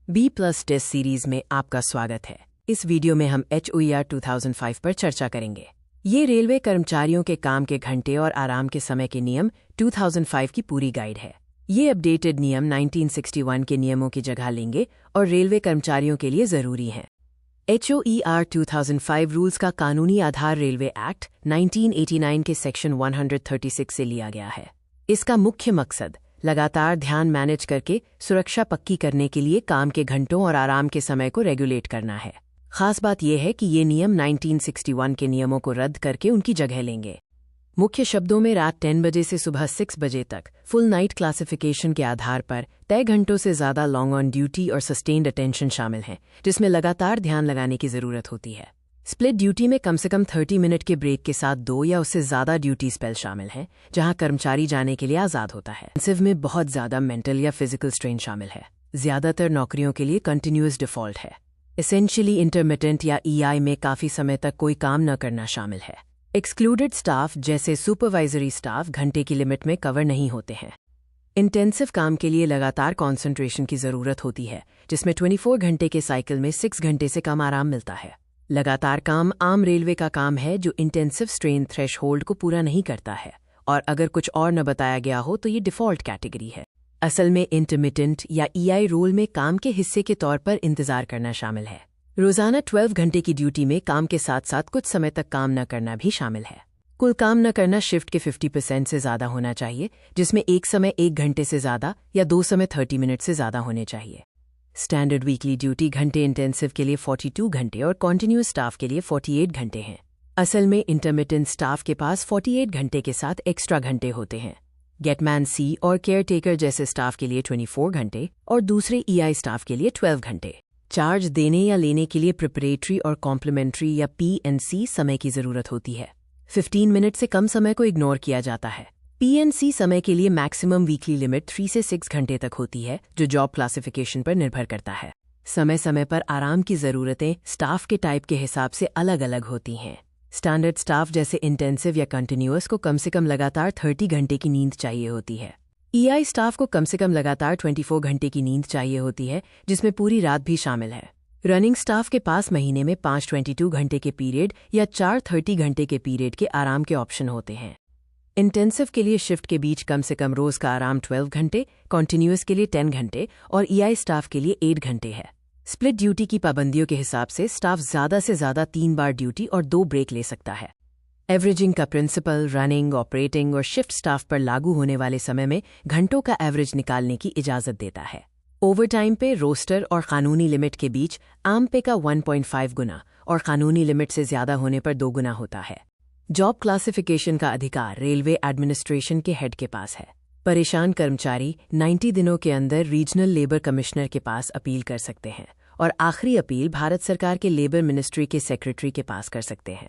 B plus test series में आपका स्वागत है। इस वीडियो में हम HOER 2005 पर चर्चा करेंगे। ये रेलवे कर्मचारियों के काम के घंटे और आराम के समय के नियम 2005 की पूरी गाइड है। ये अपडेटेड नियम 1961 के नियमों की जगह लेंगे और रेलवे कर्मचारियों के लिए ज़रूरी हैं। HOER 2005 रूल्स का कानूनी आधार रेलवे एक्ट 1989 के सेक्शन 136 से लिया गया है। इसका मुख्य मकसद लगातार ध्यान मैनेज करके सुरक्षा पक्की करने के लिए काम के घंटों और आराम के समय को रेगुलेट करना है। खास बात यह है कि ये नियम 1961 के नियमों को रद्द करके उनकी जगह लेंगे। मुख्य शब्दों में रात 10 बजे से सुबह 6 बजे तक फुल नाइट क्लासिफिकेशन के आधार पर तय घंटों से ज़्यादा लॉन्ग ऑन ड्यूटी और सस्टेन्ड अटेंशन शामिल हैं, जिसमें लगातार ध्यान लगाने की ज़रूरत होती है। स्प्लिट ड्यूटी में कम से कम 30 मिनट के ब्रेक के साथ 2 या उससे ज़्यादा ड्यूटी स्पेल शामिल हैं, जहां कर्मचारी जाने के लिए आज़ाद होता है। इंटेंसिव में बहुत ज़्यादा मेंटल या फिजिकल स्ट्रेन शामिल है। ज़्यादातर नौकरियों के लिए कंटिन्यूअस डिफ़ॉल्ट है। एसेंशियली इंटरमिटेंट या EI में काफ़ी समय तक कोई काम न करना शामिल है। एक्सक्लूडेड स्टाफ जैसे सुपरवाइजरी स्टाफ घंटे की लिमिट में कवर नहीं होते हैं। इंटेंसिव काम के लिए लगातार कॉन्सेंट्रेशन की ज़रूरत होती है, जिसमें 24 घंटे के साइकिल में 6 घंटे से कम आराम मिलता है। लगातार काम आम रेलवे का काम है जो इंटेंसिव स्ट्रेन थ्रेशहोल्ड को पूरा नहीं करता है, और अगर कुछ और न बताया गया हो तो ये डिफ़ॉल्ट कैटेगरी है। असल में इंटरमिटेंट या EI रोल में काम के हिस्से के तौर पर इंतज़ार करना शामिल है। रोज़ाना 12 घंटे की ड्यूटी में काम के साथ साथ कुछ समय तक काम न करना भी शामिल है। कुल काम न करना शिफ्ट के 50% से ज़्यादा होना चाहिए, जिसमें एक समय 1 घंटे से ज़्यादा या 2 समय 30 मिनट से ज़्यादा होने चाहिए। स्टैंडर्ड वीकली ड्यूटी घंटे इंटेंसिव के लिए 42 घंटे और कॉन्टिन्यूअस स्टाफ के लिए 48 घंटे हैं। असल में इंटरमिटेंट स्टाफ के पास 48 घंटे के साथ एक्स्ट्रा घंटे होते हैं। गेटमैन C और केयरटेकर जैसे स्टाफ के लिए 24 घंटे और दूसरे EI स्टाफ के लिए 12 घंटे। चार्ज देने या लेने के लिए प्रिपरेटरी और कॉम्प्लीमेंट्री या P&C समय की ज़रूरत होती है। 15 मिनट से कम समय को इग्नोर किया जाता है। P&C समय के लिए मैक्सिमम वीकली लिमिट 3 से 6 घंटे तक होती है, जो जॉब क्लासिफिकेशन पर निर्भर करता है। समय समय पर आराम की ज़रूरतें स्टाफ के टाइप के हिसाब से अलग अलग होती हैं। स्टैंडर्ड स्टाफ जैसे इंटेंसिव या कंटिन्यूअस को कम से कम लगातार 30 घंटे की नींद चाहिए होती है। EI स्टाफ को कम से कम लगातार 24 घंटे की नींद चाहिए होती है, जिसमें पूरी रात भी शामिल है। रनिंग स्टाफ के पास महीने में 5 22 घंटे के पीरियड या 4 30 घंटे के पीरियड के आराम के ऑप्शन होते हैं। इंटेंसिव के लिए शिफ्ट के बीच कम से कम रोज़ का आराम 12 घंटे, कॉन्टिन्यूअस के लिए 10 घंटे और EI स्टाफ के लिए 8 घंटे है। स्प्लिट ड्यूटी की पाबंदियों के हिसाब से स्टाफ ज़्यादा से ज़्यादा 3 बार ड्यूटी और 2 ब्रेक ले सकता है। एवरेजिंग का प्रिंसिपल रनिंग, ऑपरेटिंग और शिफ्ट स्टाफ पर लागू होने वाले समय में घंटों का एवरेज निकालने की इजाज़त देता है। ओवरटाइम पे रोस्टर और कानूनी लिमिट के बीच आम पे का 1.5 गुना और कानूनी लिमिट से ज़्यादा होने पर 2 गुना होता है। जॉब क्लासिफिकेशन का अधिकार रेलवे एडमिनिस्ट्रेशन के हेड के पास है। परेशान कर्मचारी 90 दिनों के अंदर रीजनल लेबर कमिश्नर के पास अपील कर सकते हैं और आखिरी अपील भारत सरकार के लेबर मिनिस्ट्री के सेक्रेटरी के पास कर सकते हैं।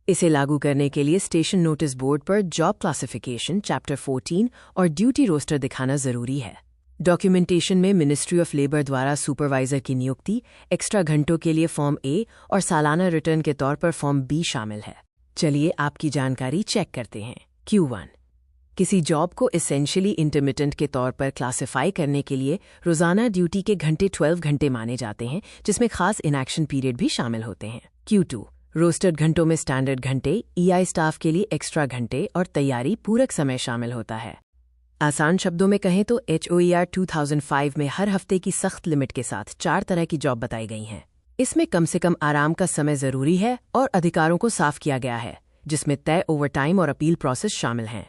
इसे लागू करने के लिए स्टेशन नोटिस बोर्ड पर जॉब क्लासिफिकेशन चैप्टर 14 और ड्यूटी रोस्टर दिखाना ज़रूरी है। डॉक्यूमेंटेशन में मिनिस्ट्री ऑफ लेबर द्वारा सुपरवाइजर की नियुक्ति, एक्स्ट्रा घंटों के लिए फॉर्म A और सालाना रिटर्न के तौर पर फॉर्म B शामिल है। चलिए आपकी जानकारी चेक करते हैं। Q1 किसी जॉब को एसेंशियली इंटरमिटेंट के तौर पर क्लासिफाई करने के लिए रोज़ाना ड्यूटी के घंटे 12 घंटे माने जाते हैं, जिसमें खास इनएक्शन पीरियड भी शामिल होते हैं। Q2 रोस्टेड घंटों में स्टैंडर्ड घंटे, EI स्टाफ के लिए एक्स्ट्रा घंटे और तैयारी पूरक समय शामिल होता है। आसान शब्दों में कहें तो HOER 2005 में हर हफ्ते की सख्त लिमिट के साथ 4 तरह की जॉब बताई गई हैं। इसमें कम से कम आराम का समय ज़रूरी है और अधिकारों को साफ किया गया है, जिसमें तय ओवरटाइम और अपील प्रोसेस शामिल हैं।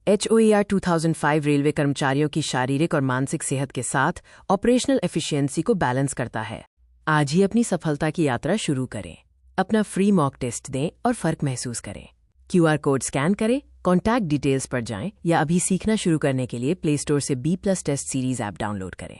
HOER 2005 रेलवे कर्मचारियों की शारीरिक और मानसिक सेहत के साथ ऑपरेशनल एफिशिएंसी को बैलेंस करता है। आज ही अपनी सफलता की यात्रा शुरू करें। अपना फ्री मॉक टेस्ट दें और फ़र्क महसूस करें। QR कोड स्कैन करें, कॉन्टैक्ट डिटेल्स पर जाएं या अभी सीखना शुरू करने के लिए प्ले स्टोर से B+ test series app download करें।